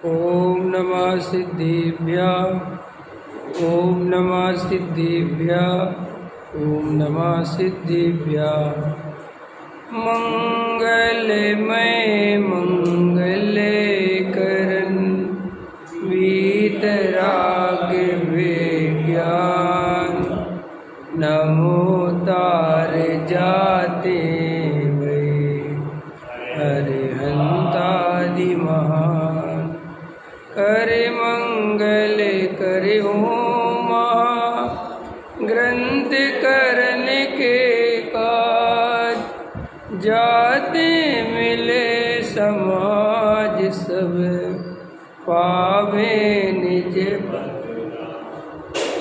ओम नमः सिद्धिभ्यां। ओम नमः सिद्धिभ्यां। ओम नमः सिद्धिभ्यां। मंगलमय मंगलकरण वीतराग विज्ञान नमो तार जाते वे अरिहंतादि महान। करे मंगल करे ओम ग्रंथ करन के काज जाते मिले समाज सब पावे निज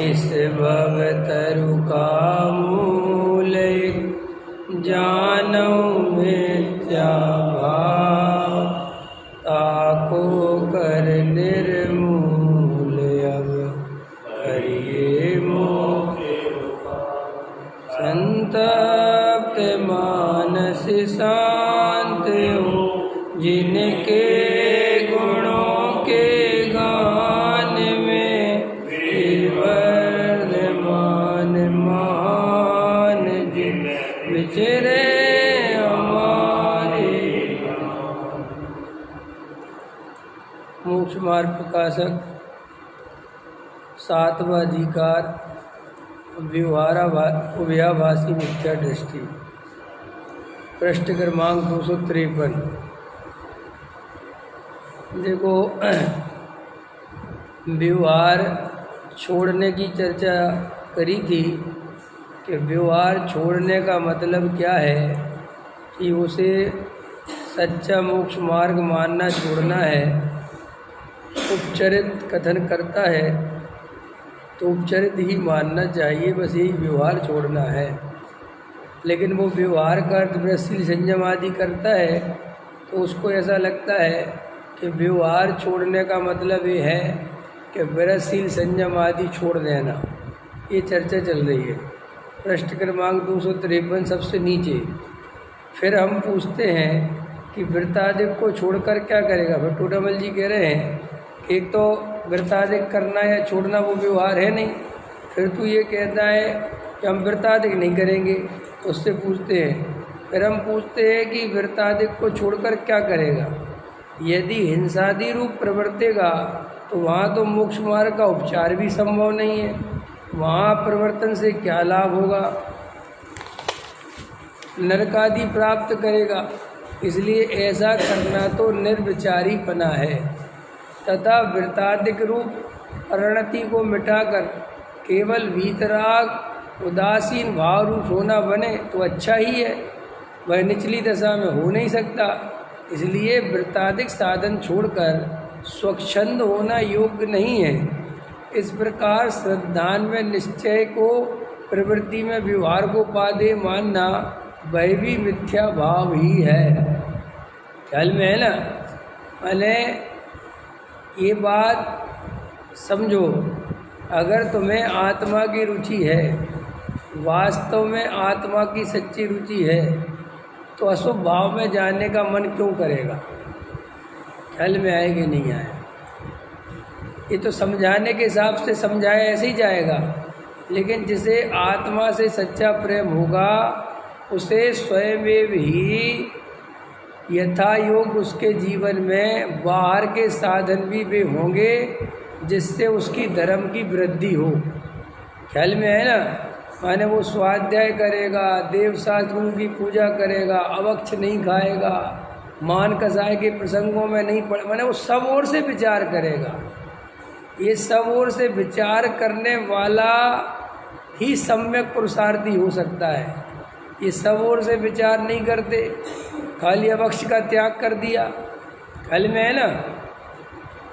इस भव तरु का मूल जानौ मिथ्या भाव ताको कर निर्मूल अब करिए मोह संतप्त मानस शांत हो जिनके गुणों के गान में वर्धमान मान जिन विचरे हमारे। मोक्ष मार्ग प्रकाशक सातवां अधिकार व्यवहाराभासी मिथ्या दृष्टि। पृष्ठ क्रमांक 253। देखो, व्यवहार छोड़ने की चर्चा करी थी कि व्यवहार छोड़ने का मतलब क्या है कि उसे सच्चा मोक्ष मार्ग मानना छोड़ना है। उपचरित कथन करता है तो उपचरित ही मानना चाहिए, बस यही व्यवहार छोड़ना है। लेकिन वो व्यवहार का अर्थ वृत्तिशील संयम आदि करता है तो उसको ऐसा लगता है कि व्यवहार छोड़ने का मतलब ये है कि वृत्तिशील संयम आदि छोड़ देना। ये चर्चा चल रही है। पृष्ठ क्रमांक 253 सबसे नीचे। फिर हम पूछते हैं कि वृत्ताधिक को छोड़कर क्या करेगा। फिर टोटामल जी कह रहे हैं कि एक तो वृत्ताधिक करना या छोड़ना वो व्यवहार है नहीं, फिर तू ये कहता है कि हम वृत्ताधिक नहीं करेंगे। उससे पूछते हैं, फिर हम पूछते हैं कि वृत्ताधिक को छोड़कर क्या करेगा। यदि हिंसादि रूप प्रवर्तेगा तो वहाँ तो मोक्ष मार्ग का उपचार भी संभव नहीं है। वहाँ प्रवर्तन से क्या लाभ होगा, नरकादि प्राप्त करेगा। इसलिए ऐसा करना तो निर्विचारीपना है। तथा वृत्ताधिक रूप परिणति को मिटाकर केवल वीतराग उदासीन भाव रूप होना बने तो अच्छा ही है, वह निचली दशा में हो नहीं सकता। इसलिए वृत्ताधिक साधन छोड़कर स्वच्छंद होना योग्य नहीं है। इस प्रकार श्रद्धान्वय निश्चय को प्रवृत्ति में व्यवहार को पादे मानना वह भी मिथ्या भाव ही है। ख्याल में है ना। मैंने ये बात समझो, अगर तुम्हें आत्मा की रुचि है, वास्तव में आत्मा की सच्ची रुचि है, तो अशुभ भाव में जाने का मन क्यों करेगा। ख्याल में आएगा नहीं आए। ये तो समझाने के हिसाब से समझाया ऐसे ही जाएगा, लेकिन जिसे आत्मा से सच्चा प्रेम होगा उसे स्वयं ही यथा योग उसके जीवन में बाहर के साधन भी वे होंगे जिससे उसकी धर्म की वृद्धि हो। ख्याल में है ना। माने वो स्वाध्याय करेगा, देव शास्त्रों की पूजा करेगा, अवक्ष नहीं खाएगा, मान कसाय के प्रसंगों में नहीं पड़े, माने वो सब ओर से विचार करेगा। ये सब ओर से विचार करने वाला ही सम्यक पुरुषार्थी हो सकता है। ये सब ओर से विचार नहीं करते, खाली अवक्ष का त्याग कर दिया। ख्याल में है ना।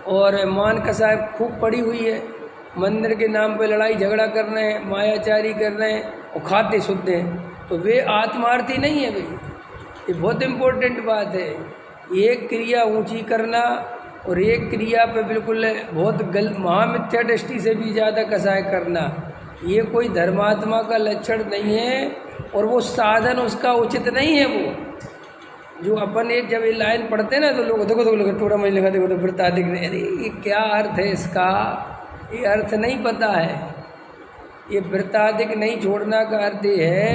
और मान कसाय खूब पड़ी हुई है, मंदिर के नाम पे लड़ाई झगड़ा कर रहे हैं, मायाचारी कर रहे हैं और खाते शुद्ध हैं, तो वे आत्मार्थी नहीं है भाई। ये बहुत इम्पोर्टेंट बात है। एक क्रिया ऊंची करना और एक क्रिया पे बिल्कुल बहुत महामिथ्या दृष्टि से भी ज़्यादा कसाय करना, ये कोई धर्मात्मा का लक्षण नहीं है और वो साधन उसका उचित नहीं है। वो जो अपन एक जब ये लाइन पढ़ते ना तो लोग देखो देखो टोड़ा मज लिखा, देखो तो वृत्ताधिक ने, अरे ये क्या अर्थ है इसका, ये अर्थ नहीं पता है। ये वृत्ताधिक नहीं छोड़ना का अर्थ ये है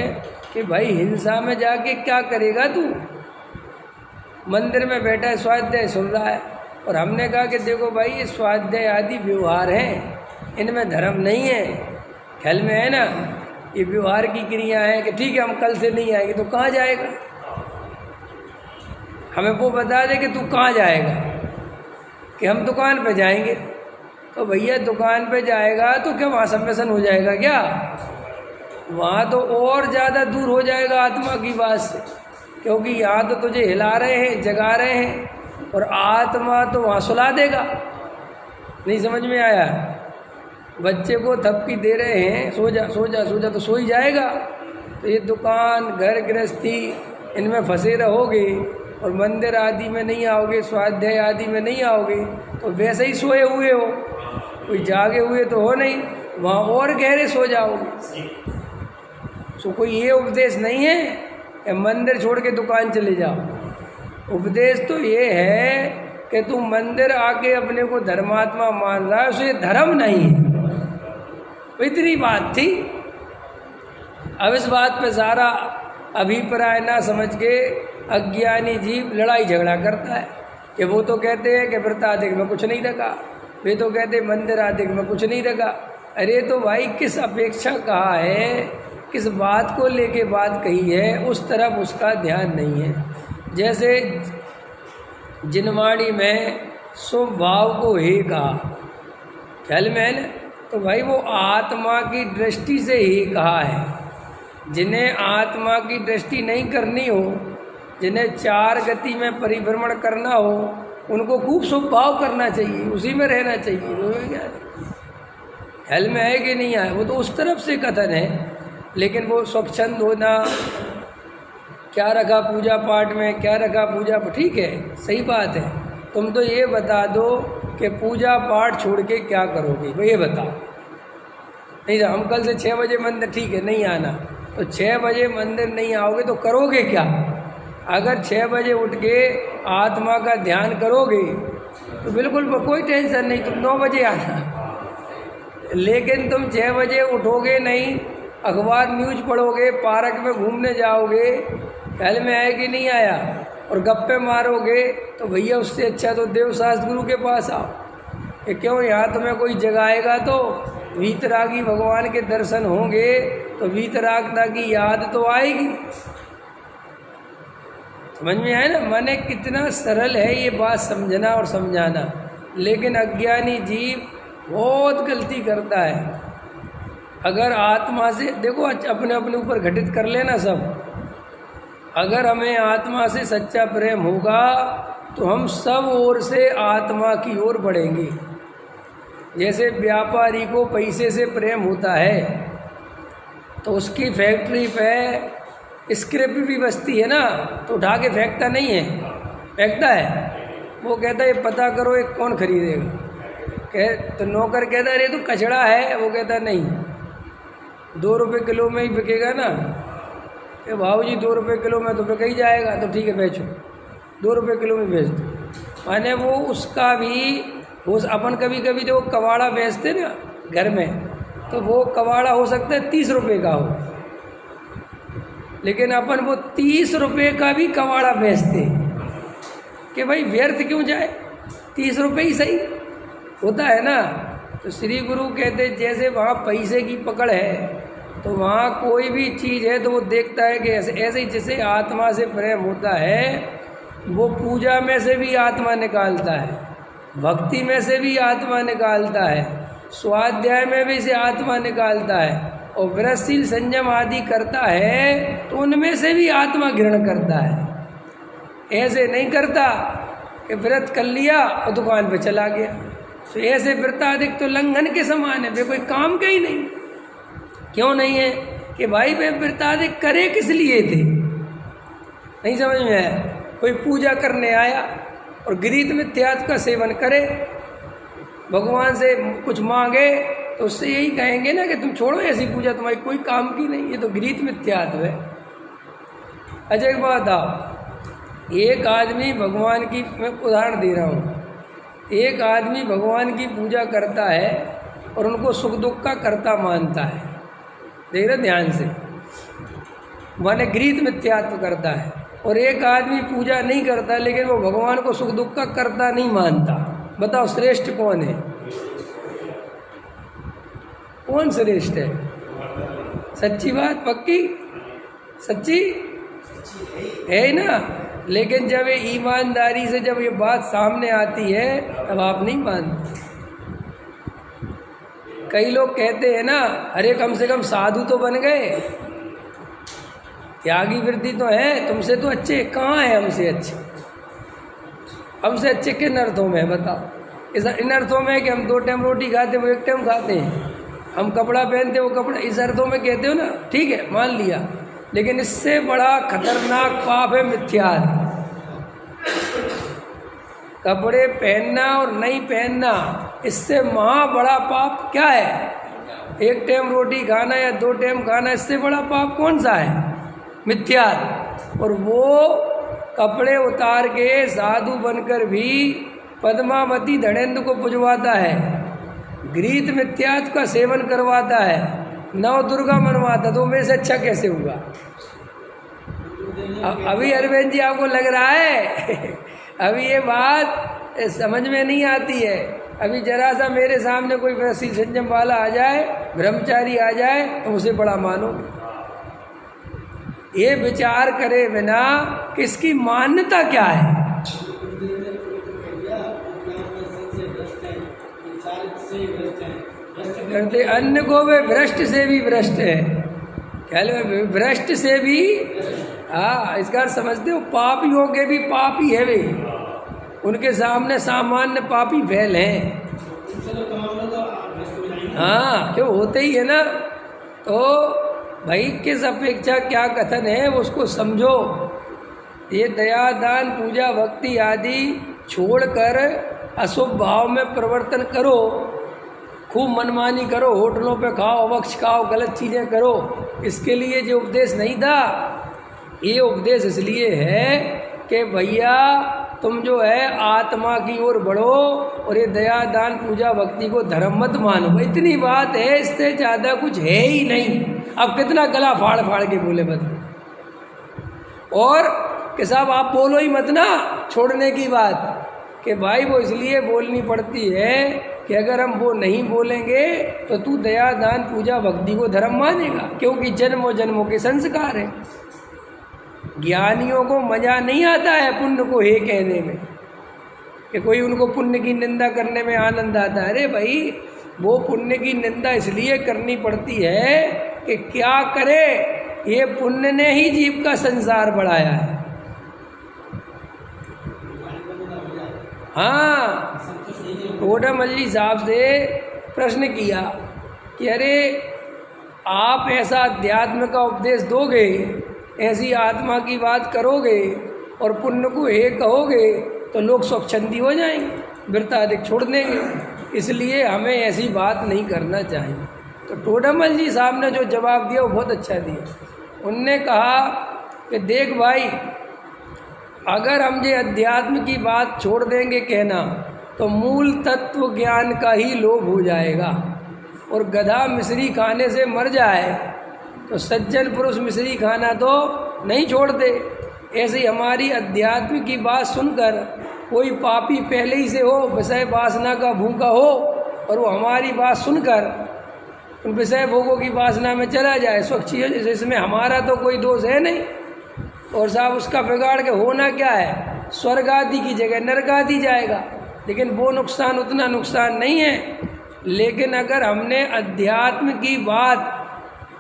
कि भाई हिंसा में जाके क्या करेगा तू। मंदिर में बैठा है, स्वाध्याय सुन रहा है, और हमने कहा कि देखो भाई ये स्वाध्याय आदि व्यवहार हैं, इनमें धर्म नहीं है। ख्याल में है ना, ये व्यवहार की क्रिया है कि ठीक है हम कल से नहीं आएंगे, तो कहाँ जाएगा? हमें वो बता दे कि तू कहाँ जाएगा, कि हम दुकान पे जाएंगे। तो भैया दुकान पे जाएगा तो क्या वहाँ सम्मेलन हो जाएगा क्या? वहाँ तो और ज़्यादा दूर हो जाएगा आत्मा की बात से, क्योंकि यहाँ तो तुझे हिला रहे हैं, जगा रहे हैं, और आत्मा तो वहाँ सुला देगा। नहीं समझ में आया? बच्चे को थपकी दे रहे हैं, सो जा सो जा सो जा, तो सो ही जाएगा। तो ये दुकान घर गृहस्थी इनमें फंसे रहोगे और मंदिर आदि में नहीं आओगे, स्वाध्याय आदि में नहीं आओगे, तो वैसे ही सोए हुए हो, कोई जागे हुए तो हो नहीं, वहाँ और गहरे सो जाओगे। सो कोई ये उपदेश नहीं है कि मंदिर छोड़ के दुकान चले जाओ। उपदेश तो ये है कि तू मंदिर आके अपने को धर्मात्मा मान रहा है, सो ये धर्म नहीं है। इतनी बात थी। अब इस बात पे सारा अभिप्राय ना समझ के अज्ञानी जीव लड़ाई झगड़ा करता है कि वो तो कहते हैं कि वृत्ताधिक में कुछ नहीं रखा, वे तो कहते मंदिर आदि में कुछ नहीं रखा। अरे तो भाई किस अपेक्षा कहा है, किस बात को लेके बात कही है, उस तरफ उसका ध्यान नहीं है। जैसे जिनवाणी में स्वभाव को ही कहा, ख्याल में है ना, तो भाई वो आत्मा की दृष्टि से ही कहा है। जिन्हें आत्मा की दृष्टि नहीं करनी हो, जिन्हें चार गति में परिभ्रमण करना हो, उनको खूब स्वभाव करना चाहिए, उसी में रहना चाहिए। वो क्या ख्याल में है कि नहीं आए? वो तो उस तरफ से कथन है, लेकिन वो स्वच्छंद होना, क्या रखा पूजा पाठ में, क्या रखा पूजा, ठीक है सही बात है। तुम तो ये बता दो कि पूजा पाठ छोड़ के क्या करोगे, भाई ये बताओ। नहीं तो हम कल से 6 बजे मंदिर, ठीक है नहीं आना, तो 6 बजे मंदिर नहीं आओगे तो करोगे क्या? अगर 6 बजे उठ के आत्मा का ध्यान करोगे तो बिल्कुल कोई टेंशन नहीं, तुम 9 बजे आना। लेकिन तुम 6 बजे उठोगे नहीं, अखबार न्यूज़ पढ़ोगे, पार्क में घूमने जाओगे, ख्याल में आया कि नहीं आया, और गप्पे मारोगे, तो भैया उससे अच्छा तो देवशास्त्र गुरु के पास आओ। कि क्यों यहाँ तुम्हें कोई जगाएगा तो वीतरागी भगवान के दर्शन होंगे, तो वीतरागता की याद तो आएगी। समझ में आया ना? माने कितना सरल है ये बात समझना और समझाना, लेकिन अज्ञानी जीव बहुत गलती करता है। अगर आत्मा से देखो, अपने अपने ऊपर घटित कर लेना सब। अगर हमें आत्मा से सच्चा प्रेम होगा तो हम सब ओर से आत्मा की ओर बढ़ेंगे। जैसे व्यापारी को पैसे से प्रेम होता है तो उसकी फैक्ट्री पे स्क्रैप भी बचती है ना, तो उठा के फेंकता नहीं है, फेंकता है। वो कहता है पता करो ये कौन खरीदेगा। तो नौकर कहता है अरे तो कचड़ा है, वो कहता नहीं 2 रुपये किलो में ही बिकेगा ना। कि भाऊ जी 2 रुपये किलो में तो बिक ही जाएगा, तो ठीक है बेचो, 2 रुपये किलो में बेच दो। माने वो उसका भी वो अपन कभी कभी जो कबाड़ा बेचते ना घर में, तो वो कबाड़ा हो सकता है 30 रुपये का हो, लेकिन अपन वो 30 रुपये का भी कबाड़ा बेचते कि भाई व्यर्थ क्यों जाए, 30 रुपये ही सही होता है ना। तो श्री गुरु कहते जैसे वहाँ पैसे की पकड़ है, तो वहाँ कोई भी चीज़ है तो वो देखता है कि ऐसे ही जैसे आत्मा से प्रेम होता है, वो पूजा में से भी आत्मा निकालता है, भक्ति में से भी आत्मा निकालता है, स्वाध्याय में भी से आत्मा निकालता है, और व्रतशील संयम आदि करता है तो उनमें से भी आत्मा ग्रहण करता है। ऐसे नहीं करता कि व्रत कर लिया और दुकान पे चला गया। तो ऐसे व्रताधिक तो लंघन के समान है, वे कोई काम का ही नहीं। क्यों नहीं है? कि भाई वे व्रताधिक करे किस लिए थे, नहीं समझ में आया। कोई पूजा करने आया और गृहीत मिथ्यात्व का सेवन करे, भगवान से कुछ मांगे तो उससे यही कहेंगे ना कि तुम छोड़ो ऐसी पूजा, तुम्हारी कोई काम की नहीं, ये तो गृहीत मिथ्यात्व है। अच्छा एक बात आओ, एक आदमी भगवान की, मैं उदाहरण दे रहा हूँ, एक आदमी भगवान की पूजा करता है और उनको सुख दुख का कर्ता मानता है, देख रहे ध्यान से, माने गृहीत मिथ्यात्व करता है। और एक आदमी पूजा नहीं करता लेकिन वो भगवान को सुख दुख का कर्ता नहीं मानता। बताओ श्रेष्ठ कौन है? कौन श्रेष्ठ है? सच्ची बात, पक्की सच्ची है ना। लेकिन जब ये ईमानदारी से जब ये बात सामने आती है तब आप नहीं मानते। कई लोग कहते हैं ना, अरे कम से कम साधु तो बन गए, त्यागी वृत्ति तो है, तुमसे तो अच्छे। कहाँ है हमसे अच्छे? हमसे अच्छे किन अर्थों में बताओ? इन अर्थों में कि हम 2 टाइम रोटी खाते, वो 1 टाइम खाते हैं, हम कपड़ा पहनते, वो कपड़ा, इस अर्थों में कहते हो ना, ठीक है मान लिया। लेकिन इससे बड़ा खतरनाक पाप है मिथ्यात्व। कपड़े पहनना और नहीं पहनना, इससे महा बड़ा पाप क्या है? 1 टाइम रोटी खाना या 2 टाइम खाना, इससे बड़ा पाप कौन सा है? मिथ्यात्व। और वो कपड़े उतार के साधु बनकर भी पद्मावती धड़ेन्द्र को पुजवाता है, गृहीत मिथ्यात्व का सेवन करवाता है, नव दुर्गा मनवाता, तो मेरे से अच्छा कैसे हुआ? अभी अरविंद जी आपको लग रहा है अभी ये बात समझ में नहीं आती है। अभी जरा सा मेरे सामने कोई वैसी संयम वाला आ जाए, ब्रह्मचारी आ जाए, तो उसे बड़ा मानोगे। ये विचार करे बिना किसकी मान्यता क्या है? करते अन्य को वे भ्रष्ट से भी भ्रष्ट है। क्या भ्रष्ट से भी, हाँ इसका समझते हो, पापियों के भी पापी है वे, उनके सामने सामान्य पापी फैल हैं। हाँ क्यों होते ही है ना। तो भाई किस अपेक्षा क्या कथन है उसको समझो। ये दया दान पूजा भक्ति आदि छोड़कर अशुभ भाव में परिवर्तन करो, खूब मनमानी करो, होटलों पे खाओ, अवक्ष खाओ, गलत चीज़ें करो। इसके लिए जो उपदेश नहीं था, ये उपदेश इसलिए है कि भैया तुम जो है आत्मा की ओर बढ़ो और ये दया दान पूजा भक्ति को धर्म मत मानो। इतनी बात है, इससे ज़्यादा कुछ है ही नहीं। अब कितना गला फाड़ फाड़ के बोले बताओ। और कि साहब आप बोलो ही मत ना छोड़ने की बात, कि भाई वो इसलिए बोलनी पड़ती है कि अगर हम वो नहीं बोलेंगे तो तू दया दान पूजा भक्ति को धर्म मानेगा, क्योंकि जन्मों जन्मों के संस्कार है। ज्ञानियों को मजा नहीं आता है पुण्य को हे कहने में, कि कोई उनको पुण्य की निंदा करने में आनंद आता है। अरे भाई वो पुण्य की निंदा इसलिए करनी पड़ती है कि क्या करे, ये पुण्य ने ही जीव का संसार बढ़ाया है। हाँ टोडामल्ली साहब से प्रश्न किया कि अरे आप ऐसा अध्यात्म का उपदेश दोगे, ऐसी आत्मा की बात करोगे और पुण्य को हे कहोगे तो लोग स्वच्छंदी हो जाएंगे, वृत्ताधिक छोड़ देंगे, इसलिए हमें ऐसी बात नहीं करना चाहिए। तो टोडामल जी साहब ने जो जवाब दिया वो बहुत अच्छा दिया। उनने कहा कि देख भाई, अगर हम ये अध्यात्म की बात छोड़ देंगे कहना तो मूल तत्व ज्ञान का ही लोभ हो जाएगा, और गधा मिश्री खाने से मर जाए तो सज्जन पुरुष मिश्री खाना तो नहीं छोड़ते। ऐसे ही हमारी अध्यात्म की बात सुनकर कोई पापी पहले ही से हो, विषय वासना का भूखा हो, और वो हमारी बात सुनकर उन विषय भोगों की वासना में चला जाए, स्वच्छ जैसे इसमें हमारा तो कोई दोष है नहीं, और साहब उसका बिगाड़ के होना क्या है, स्वर्ग आदि की जगह नरक आदि जाएगा। लेकिन वो नुकसान उतना नुकसान नहीं है। लेकिन अगर हमने अध्यात्म की बात,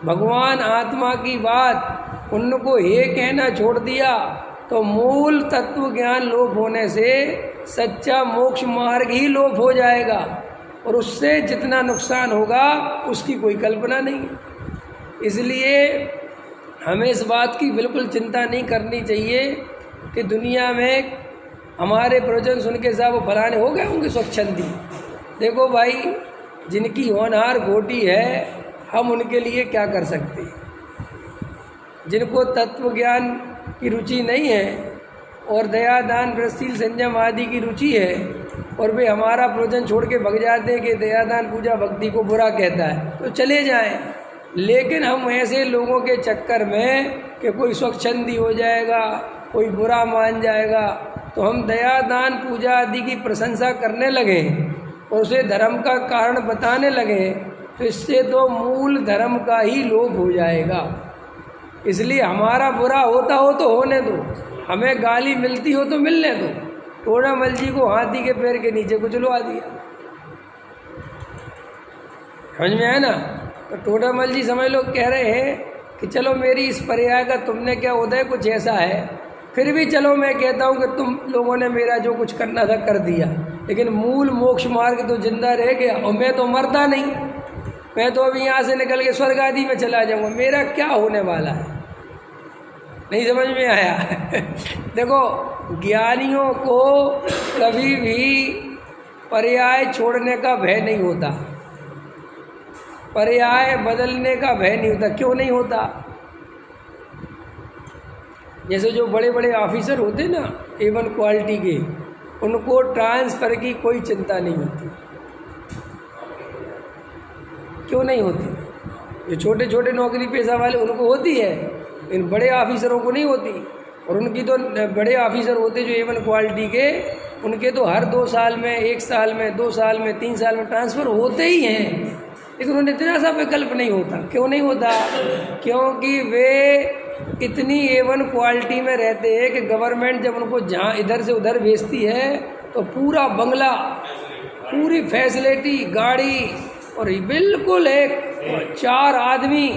भगवान आत्मा की बात, उनको हे कहना छोड़ दिया तो मूल तत्व ज्ञान लोप होने से सच्चा मोक्ष मार्ग ही लोप हो जाएगा, और उससे जितना नुकसान होगा उसकी कोई कल्पना नहीं है। इसलिए हमें इस बात की बिल्कुल चिंता नहीं करनी चाहिए कि दुनिया में हमारे प्रवचन सुन के साहब वो फलाने हो गए होंगे स्वच्छंदी। देखो भाई, जिनकी होनहार घोटी है हम उनके लिए क्या कर सकते हैं। जिनको तत्व ज्ञान की रुचि नहीं है और दया दान व्रतशील संयम आदि की रुचि है और वे हमारा प्रवचन छोड़ के भग जाते हैं कि दया दान पूजा भक्ति को बुरा कहता है, तो चले जाएं। लेकिन हम ऐसे लोगों के चक्कर में कि कोई स्वच्छंदी हो जाएगा, कोई बुरा मान जाएगा, तो हम दया दान पूजा आदि की प्रशंसा करने लगे और उसे धर्म का कारण बताने लगे, तो इससे तो मूल धर्म का ही लोप हो जाएगा। इसलिए हमारा बुरा होता हो तो होने दो, हमें गाली मिलती हो तो मिलने दो। टोडामल जी को हाथी के पैर के नीचे कुचलवा दिया, समझ में आया ना। तो टोडामल जी समझ लो कह रहे हैं कि चलो मेरी इस पर्याय का तुमने क्या उदय कुछ ऐसा है, फिर भी चलो मैं कहता हूँ कि तुम लोगों ने मेरा जो कुछ करना था कर दिया, लेकिन मूल मोक्ष मार्ग तो जिंदा रह गया और मैं तो मरता नहीं, मैं तो अभी यहाँ से निकल के स्वर्ग आदि में चला जाऊँगा, मेरा क्या होने वाला है। नहीं समझ में आया। देखो ज्ञानियों को कभी भी पर्याय छोड़ने का भय नहीं होता, पर्याय बदलने का भय नहीं होता। क्यों नहीं होता? जैसे जो बड़े बड़े ऑफिसर होते ना A1 क्वालिटी के, उनको ट्रांसफ़र की कोई चिंता नहीं होती। क्यों नहीं होती? जो छोटे छोटे नौकरी पेशा वाले उनको होती है, इन बड़े ऑफिसरों को नहीं होती। और उनकी तो बड़े ऑफिसर होते जो A1 क्वालिटी के, उनके तो हर 2 साल में, 1 साल में, 2 साल में, 3 साल में ट्रांसफ़र होते ही हैं, लेकिन उन्हें इतना सा विकल्प नहीं होता। क्यों नहीं होता? क्योंकि वे इतनी A1 क्वालिटी में रहते हैं कि गवर्नमेंट जब उनको जहाँ इधर से उधर भेजती है तो पूरा बंगला, पूरी फैसिलिटी, गाड़ी और बिल्कुल एक 4 आदमी,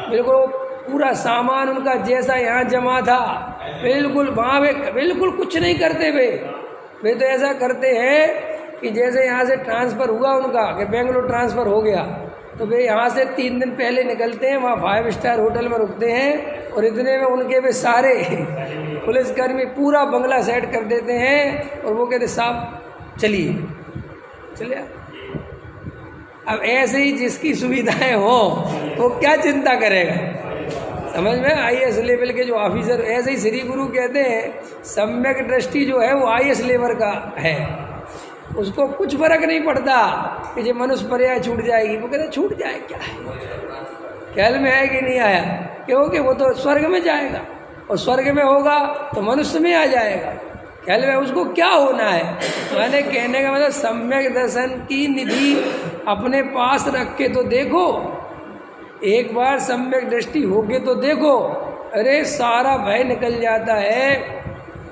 बिल्कुल पूरा सामान उनका जैसा यहाँ जमा था, बिल्कुल वहाँ वे बिल्कुल कुछ नहीं करते। वे तो ऐसा करते हैं कि जैसे यहाँ से ट्रांसफ़र हुआ उनका कि बेंगलोर ट्रांसफ़र हो गया, तो वे यहाँ से 3 दिन पहले निकलते हैं, वहाँ 5 स्टार होटल में रुकते हैं और इतने में उनके वे सारे पुलिसकर्मी पूरा बंगला सेट कर देते हैं और वो कहते साहब चलिए चलिए। अब ऐसे ही जिसकी सुविधाएं हो वो क्या चिंता करेगा? समझ में? IAS लेवल के जो ऑफिसर, ऐसे ही श्री गुरु कहते हैं सम्यक दृष्टि जो है वो IAS लेवल का है, उसको कुछ फर्क नहीं पड़ता कि जो मनुष्य पर्याय छूट जाएगी, वो कहते छूट जाए क्या है, ख्याल में है कि नहीं आया? क्योंकि वो तो स्वर्ग में जाएगा और स्वर्ग में होगा तो मनुष्य में आ जाएगा, ख्याल में उसको क्या होना है। मैंने कहने का मतलब सम्यक दर्शन की निधि अपने पास रख के तो देखो, एक बार सम्यक दृष्टि होके तो देखो, अरे सारा भय निकल जाता है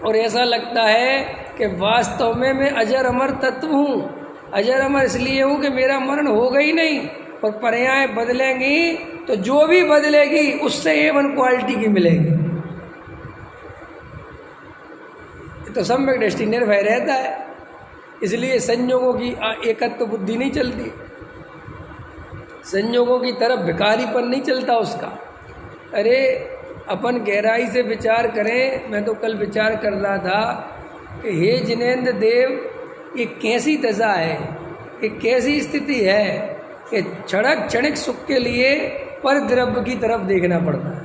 और ऐसा लगता है कि वास्तव में मैं अजर अमर तत्व हूँ। अजर अमर इसलिए हूँ कि मेरा मरण होगा ही नहीं, और पर्याय बदलेंगी तो जो भी बदलेगी उससे A1 क्वालिटी की मिलेगी। तो सम्यक दृष्टि निर्भय रहता है, इसलिए संयोगों की एकत्व बुद्धि नहीं चलती, संयोगों की तरफ भिखारीपन नहीं चलता उसका। अरे अपन गहराई से विचार करें। मैं तो कल विचार कर रहा था कि हे जिनेंद्र देव, ये कैसी दशा है, ये कैसी स्थिति है कि क्षणिक सुख के लिए पर द्रव्य की तरफ देखना पड़ता है।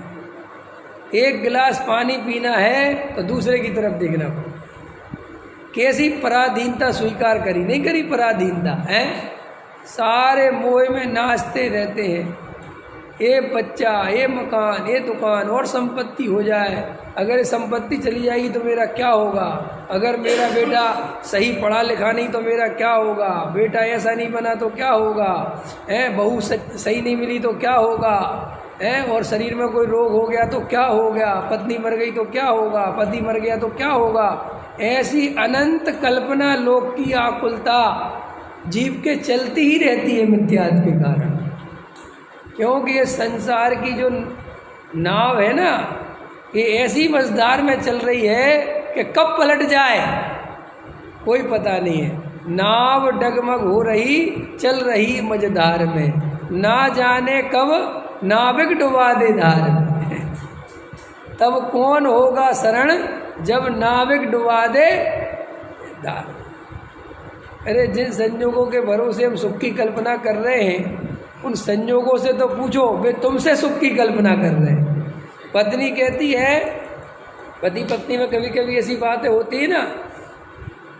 एक गिलास पानी पीना है तो दूसरे की तरफ देखना पड़ता है। कैसी पराधीनता स्वीकार करी, नहीं करी पराधीनता है? सारे मोह में नाचते रहते हैं। ये बच्चा, ये मकान, ये दुकान और संपत्ति हो जाए, अगर संपत्ति चली जाएगी तो मेरा क्या होगा, अगर मेरा बेटा सही पढ़ा लिखा नहीं तो मेरा क्या होगा, बेटा ऐसा नहीं बना तो क्या होगा, बहू सही नहीं मिली तो क्या होगा, और शरीर में कोई रोग हो गया तो क्या हो गया, पत्नी मर गई तो क्या होगा, पति मर गया तो क्या होगा। ऐसी अनंत कल्पना लोक की आकुलता जीव के चलती ही रहती है मिथ्यात्व के कारण। क्योंकि ये संसार की जो नाव है ना, ये ऐसी मझधार में चल रही है कि कब पलट जाए कोई पता नहीं है। नाव डगमग हो रही, चल रही मझधार में, ना जाने कब नाविक डुबा दे धार में। तब कौन होगा शरण जब नाविक डुबा दे धार। अरे जिन संयोगों के भरोसे हम सुख की कल्पना कर रहे हैं, उन संयोगों से तो पूछो, वे तुमसे सुख की कल्पना कर रहे हैं। पत्नी कहती है पति पत्नी में कभी कभी ऐसी बातें होती है ना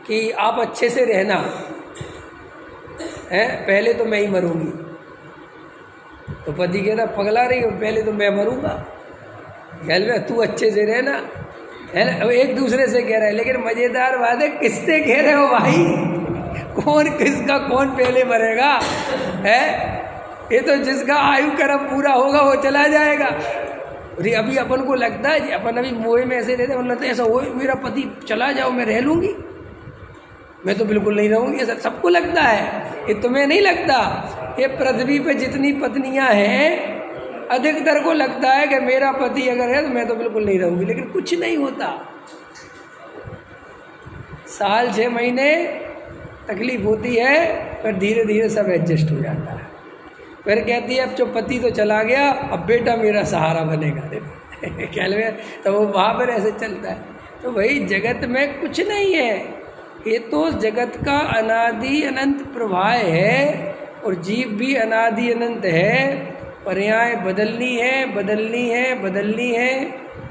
कि आप अच्छे से रहना है, पहले तो मैं ही मरूंगी। तो पति कहता पगला रही हो, पहले तो मैं मरूंगा। ख्याल में तू अच्छे से रहना है ना। अब एक दूसरे से कह रहे हैं, लेकिन मज़ेदार बात है किससे कह रहे हो भाई? कौन किसका कौन पहले मरेगा है? ये तो जिसका आयु कर्म पूरा होगा वो चला जाएगा। अरे अभी अपन को लगता है, अपन अभी मोह में ऐसे रहते हैं, लगता है ऐसा हो मेरा पति चला जाओ मैं रह लूँगी, मैं तो बिल्कुल नहीं रहूँगी। ऐसा सबको लगता है, ये तुम्हें नहीं लगता। ये पृथ्वी पे जितनी पत्नियां हैं अधिकतर को लगता है कि मेरा पति अगर है तो मैं तो बिल्कुल नहीं रहूँगी, लेकिन कुछ नहीं होता। साल 6 महीने तकलीफ होती है, पर धीरे धीरे सब एडजस्ट हो जाता है। फिर कहती है अब जो पति तो चला गया, अब बेटा मेरा सहारा बनेगा। देखो ख्याल में, तो वो वहाँ पर ऐसे चलता है। तो वही जगत में कुछ नहीं है, ये तो जगत का अनादि अनंत प्रवाह है, और जीव भी अनादि अनंत है। पर्याय बदलनी है, बदलनी है, बदलनी है।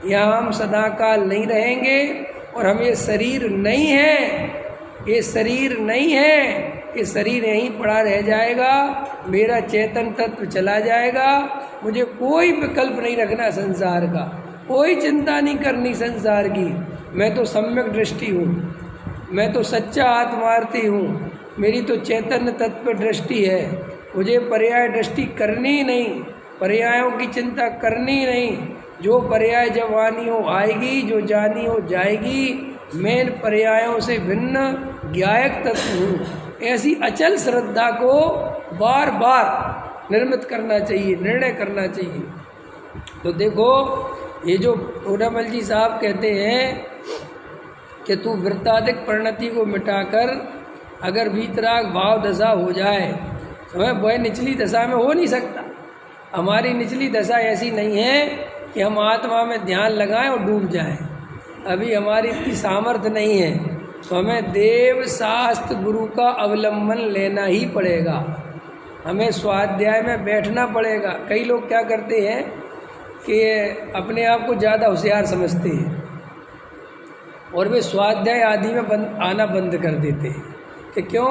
यहाँ हम सदाकाल नहीं रहेंगे, और हम ये शरीर नहीं है, ये शरीर नहीं है, ये शरीर यहीं पड़ा रह जाएगा। मेरा चेतन तत्व चला जाएगा। मुझे कोई विकल्प नहीं रखना संसार का, कोई चिंता नहीं करनी संसार की। मैं तो सम्यक दृष्टि हूँ, मैं तो सच्चा आत्मार्थी हूँ, मेरी तो चैतन्य तत्व दृष्टि है। मुझे पर्याय दृष्टि करनी ही नहीं, पर्यायों की चिंता करनी ही नहीं। जो पर्याय जब आनी हो आएगी, जो जानी हो जाएगी। मैं इन पर्यायों से भिन्न ज्ञायक तत्व हूँ। ऐसी अचल श्रद्धा को बार बार निर्मित करना चाहिए, निर्णय करना चाहिए। तो देखो ये जो टोडामल जी साहब कहते हैं कि तू वृत्ताधिक परिणति को मिटाकर अगर वीतराग भाव दशा हो जाए, समय वह निचली दशा में हो नहीं सकता। हमारी निचली दशा ऐसी नहीं है कि हम आत्मा में ध्यान लगाएं और डूब जाएं। अभी हमारी इतनी सामर्थ्य नहीं है, तो हमें देव शास्त्र गुरु का अवलंबन लेना ही पड़ेगा। हमें स्वाध्याय में बैठना पड़ेगा। कई लोग क्या करते हैं कि अपने आप को ज़्यादा होशियार समझते हैं और वे स्वाध्याय आदि में आना बंद कर देते हैं। कि क्यों?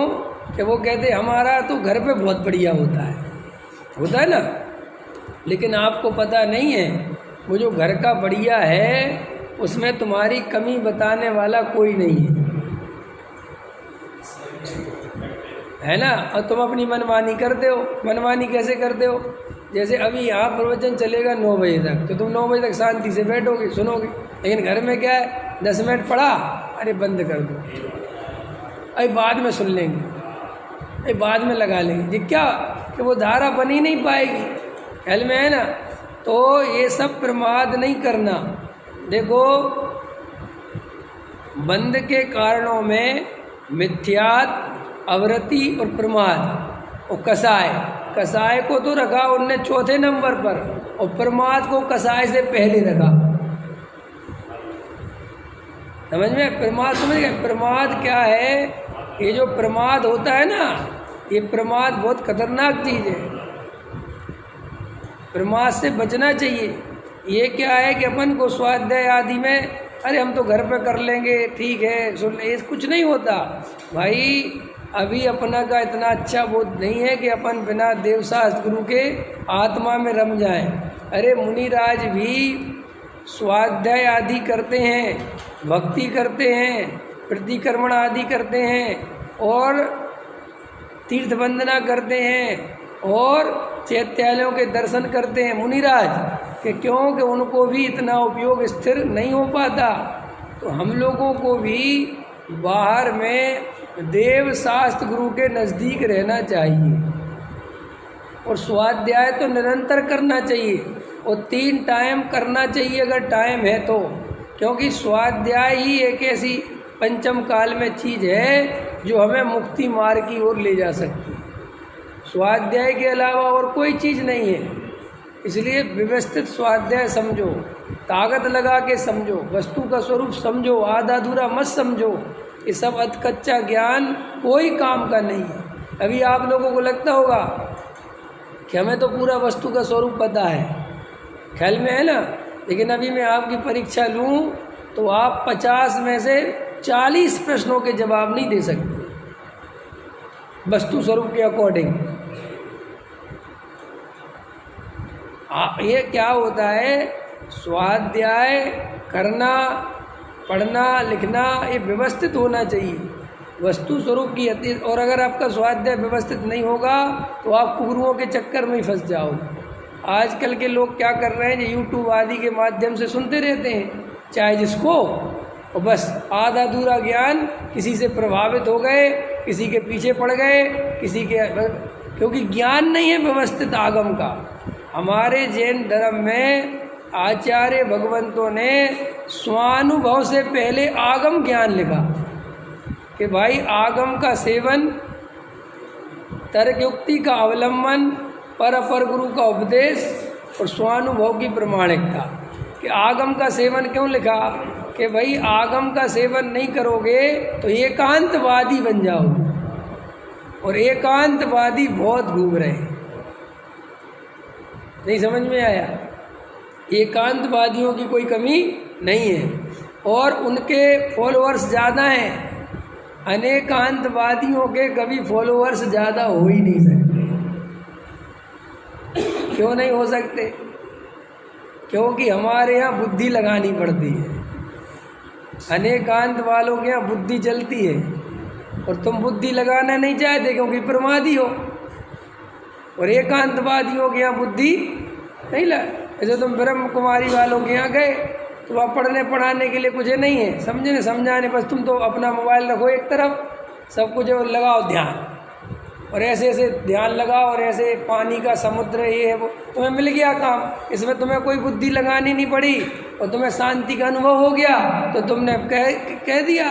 कि वो कहते हमारा तो घर पे बहुत बढ़िया होता है ना, लेकिन आपको पता नहीं है वो जो घर का बढ़िया है उसमें तुम्हारी कमी बताने वाला कोई नहीं है ना। और तुम अपनी मनमानी करते हो। मनमानी कैसे करते हो? जैसे अभी यहाँ प्रवचन चलेगा 9 बजे तक, तो तुम 9 बजे तक शांति से बैठोगे, सुनोगे। लेकिन घर में क्या है, 10 मिनट पढ़ा, अरे बंद कर दो, अरे बाद में सुन लेंगे, अरे बाद में लगा लेंगे। ये क्या कि वो धारा बनी नहीं पाएगी, ख्याल में है ना। तो ये सब प्रमाद नहीं करना। देखो बंद के कारणों में मिथ्यात, अवरति और प्रमाद और कसाय को तो रखा उनने चौथे नंबर पर, और प्रमाद को कसाय से पहले रखा। समझ में? प्रमाद समझ गए? प्रमाद क्या है? ये जो प्रमाद होता है ना, ये प्रमाद बहुत खतरनाक चीज़ है। प्रमाद से बचना चाहिए। ये क्या है कि अपन को स्वाध्याय आदि में, अरे हम तो घर पे कर लेंगे, ठीक है, सुन ले, कुछ नहीं होता भाई। अभी अपना का इतना अच्छा बोध नहीं है कि अपन बिना देवशास्त्र गुरु के आत्मा में रम जाएं। अरे मुनिराज भी स्वाध्याय आदि करते हैं, भक्ति करते हैं, प्रतिक्रमण आदि करते हैं, और तीर्थ वंदना करते हैं, और चैत्यालयों के दर्शन करते हैं मुनिराज कि क्योंकि उनको भी इतना उपयोग स्थिर नहीं हो पाता। तो हम लोगों को भी बाहर में देव शास्त्र गुरु के नज़दीक रहना चाहिए, और स्वाध्याय तो निरंतर करना चाहिए, और 3 टाइम करना चाहिए अगर टाइम है तो। क्योंकि स्वाध्याय ही एक ऐसी पंचम काल में चीज़ है जो हमें मुक्ति मार्ग की ओर ले जा सकती है। स्वाध्याय के अलावा और कोई चीज़ नहीं है। इसलिए व्यवस्थित स्वाध्याय समझो, ताकत लगा के समझो, वस्तु का स्वरूप समझो, आधा अधूरा मत समझो। ये सब अधकच्चा ज्ञान कोई काम का नहीं है। अभी आप लोगों को लगता होगा कि हमें तो पूरा वस्तु का स्वरूप पता है, ख्याल में है ना। लेकिन अभी मैं आपकी परीक्षा लूँ तो आप 50 में से 40 प्रश्नों के जवाब नहीं दे सकते वस्तु स्वरूप के अकॉर्डिंग। ये क्या होता है, स्वाध्याय करना, पढ़ना लिखना ये व्यवस्थित होना चाहिए वस्तु स्वरूप की अति। और अगर आपका स्वाध्याय व्यवस्थित नहीं होगा तो आप गुरुओं के चक्कर में ही फंस जाओगे। आजकल के लोग क्या कर रहे हैं, जो यूट्यूब आदि के माध्यम से सुनते रहते हैं चाहे जिसको, और बस आधा अधूरा ज्ञान, किसी से प्रभावित हो गए, किसी के पीछे पड़ गए, किसी के, क्योंकि ज्ञान नहीं है व्यवस्थित आगम का। हमारे जैन धर्म में आचार्य भगवंतों ने स्वानुभव से पहले आगम ज्ञान लिखा कि भाई आगम का सेवन, तर्कयुक्ति का अवलंबन, पर अपर गुरु का उपदेश और स्वानुभव की प्रामाणिकता। कि आगम का सेवन क्यों लिखा कि भाई आगम का सेवन नहीं करोगे तो एकांतवादी बन जाओगे, और एकांतवादी बहुत घूम रहे हैं। नहीं समझ में आया? एकांतवादियों की कोई कमी नहीं है और उनके फॉलोअर्स ज़्यादा हैं। अनेकांतवादियों के कभी फॉलोअर्स ज़्यादा हो ही नहीं सकते। क्यों नहीं हो सकते? क्योंकि हमारे यहाँ बुद्धि लगानी पड़ती है। अनेकांत वालों के यहाँ बुद्धि चलती है और तुम बुद्धि लगाना नहीं चाहते क्योंकि प्रमादी हो, और एकांतवादियों के यहाँ बुद्धि नहीं लगा। जैसे तुम ब्रह्म कुमारी वालों के यहाँ गए तो वहाँ पढ़ने पढ़ाने के लिए कुछ नहीं है, समझने समझाने, बस तुम तो अपना मोबाइल रखो एक तरफ, सब कुछ लगाओ ध्यान, और ऐसे ऐसे ध्यान लगाओ, और ऐसे पानी का समुद्र ये है वो, तुम्हें मिल गया काम। इसमें तुम्हें कोई बुद्धि लगानी नहीं पड़ी और तुम्हें शांति का अनुभव हो गया। तो तुमने कह दिया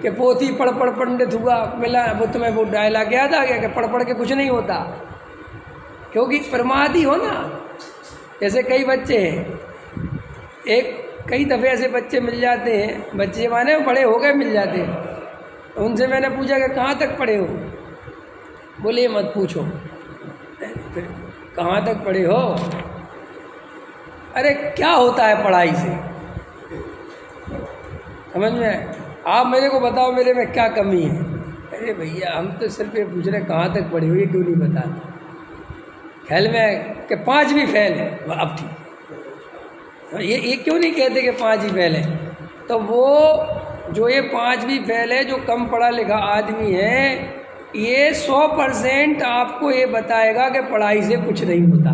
कि पोथी पढ़ पढ़ पंडित हुआ मिला, वो तुम्हें वो डायलॉग याद आ गया कि पढ़ पढ़ के कुछ नहीं होता, क्योंकि प्रमादी हो ना। जैसे कई बच्चे हैं, कई दफ़े ऐसे बच्चे मिल जाते हैं, बच्चे माने बड़े हो गए मिल जाते हैं, तो उनसे मैंने पूछा कि कहाँ तक पढ़े हो? बोले मत पूछो। फिर कहाँ तक पढ़े हो? अरे क्या होता है पढ़ाई से? समझ में? आप मेरे को बताओ मेरे में क्या कमी है। अरे भैया हम तो सिर्फ ये पूछ रहे कहाँ तक पढ़े हो, ये क्यों नहीं बताते? ख्याल में कि 5वीं फेल है। अब ठीक, ये क्यों नहीं कहते कि 5 ही फेल है? तो वो जो ये 5वीं फेल है, जो कम पढ़ा लिखा आदमी है, ये 100% आपको ये बताएगा कि पढ़ाई से कुछ नहीं होता,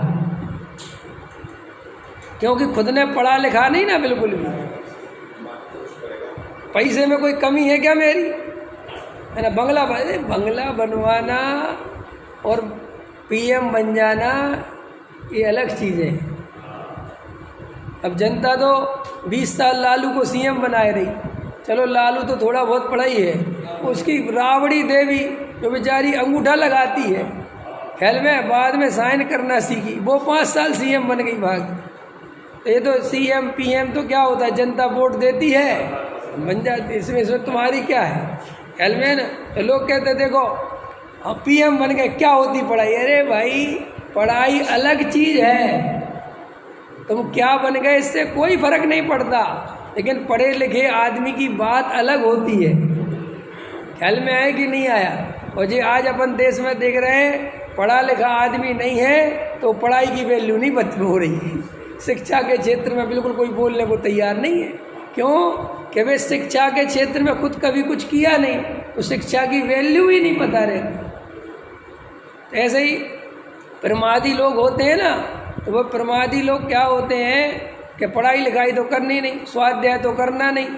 क्योंकि खुद ने पढ़ा लिखा नहीं ना बिल्कुल भी। पैसे में कोई कमी है क्या मेरी? है ना, बंगला बनवाना और पीएम बन जाना ये अलग चीज़ें हैं। अब जनता तो 20 साल लालू को सीएम बनाए रही, चलो लालू तो थोड़ा बहुत पढ़ाई है, उसकी राबड़ी देवी जो बेचारी अंगूठा लगाती है, ख्याल में बाद में साइन करना सीखी, वो 5 साल सीएम बन गई भाग। ये तो सीएम पीएम तो क्या होता है, जनता वोट देती है बन जाती है। इसमें तुम्हारी क्या है? ख्याल में ना, तो लोग कहते देखो अब पीएम बन गए, क्या होती पढ़ाई? अरे भाई पढ़ाई अलग चीज़ है, तुम क्या बन गए इससे कोई फर्क नहीं पड़ता, लेकिन पढ़े लिखे आदमी की बात अलग होती है। ख्याल में आया कि नहीं आया? और जी आज अपन देश में देख रहे हैं पढ़ा लिखा आदमी नहीं है तो पढ़ाई की वैल्यू नहीं हो रही। शिक्षा के क्षेत्र में बिल्कुल कोई बोलने को तैयार नहीं है। क्यों? कि वे शिक्षा के क्षेत्र में खुद कभी कुछ किया नहीं, तो शिक्षा की वैल्यू ही नहीं पता रहती। ऐसे ही प्रमादी लोग होते हैं ना, तो वो प्रमादी लोग क्या होते हैं कि पढ़ाई लिखाई तो करनी नहीं, स्वाध्याय तो करना नहीं,